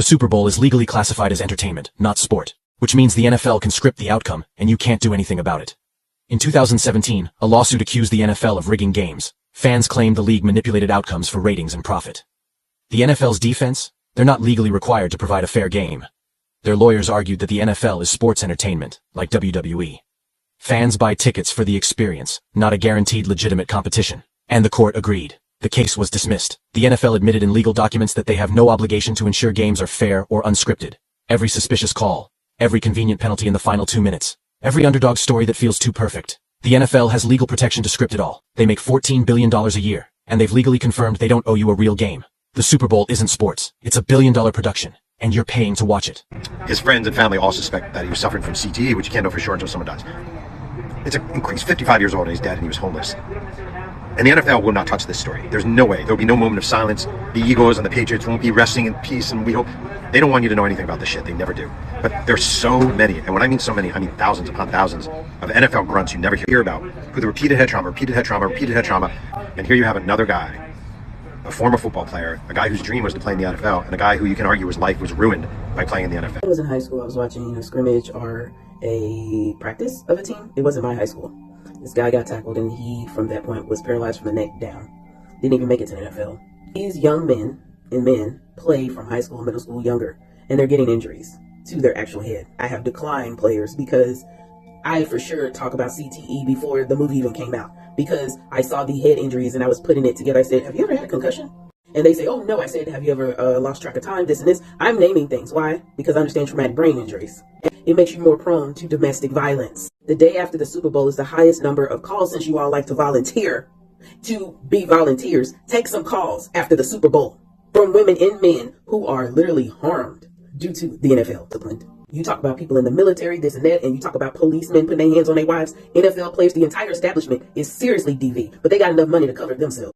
Super Bowl is legally classified as entertainment, not sport, which means the NFL can script the outcome, and you can't do anything about it. In 2017, a lawsuit accused the NFL of rigging games. Fans claimed the league manipulated outcomes for ratings and profit. The NFL's defense? They're not legally required to provide a fair game. Their lawyers argued that the NFL is sports entertainment, like WWE. Fans buy tickets for the experience, not a guaranteed legitimate competition. And the court agreed. The case was dismissed. The NFL admitted in legal documents that they have no obligation to ensure games are fair or unscripted. Every suspicious call, every convenient penalty in the final 2 minutes, every underdog story that feels too perfect. The NFL has legal protection to script it all. They make $14 billion a year, and they've legally confirmed they don't owe you a real game. The Super Bowl isn't sports. It's $1 billion production, and you're paying to watch it. His friends and family all suspect that he was suffering from CTE, which you can't know for sure until someone dies. It's increased. 55 years old and he's dead and he was homeless. And the NFL will not touch this story. There's no way. There'll be no moment of silence. The Eagles and the Patriots won't be resting in peace, and we hope. They don't want you to know anything about this shit. They never do. But there's so many, and when I mean so many, I mean thousands upon thousands of NFL grunts you never hear about, with repeated head trauma, repeated head trauma, repeated head trauma. And here you have another guy, a former football player, a guy whose dream was to play in the NFL, and a guy who you can argue his life was ruined by playing in the NFL. I was in high school. I was watching a scrimmage or a practice of a team. It wasn't my high school. This guy got tackled, and he, from that point, was paralyzed from the neck down. Didn't even make it to the NFL. These young men and men play from high school, middle school, younger, and they're getting injuries to their actual head. I have declined players because I for sure talk about CTE before the movie even came out, because I saw the head injuries and I was putting it together. I said, have you ever had a concussion? And they say, oh no. I said, have you ever lost track of time, this and this? I'm naming things. Why? Because I understand traumatic brain injuries. It makes you more prone to domestic violence. The day after the Super Bowl is the highest number of calls, since you all like to volunteer to be volunteers. Take some calls after the Super Bowl from women and men who are literally harmed due to the NFL discipline. You talk about people in the military, this and that, and you talk about policemen putting their hands on their wives. NFL players, the entire establishment is seriously DV, but they got enough money to cover themselves.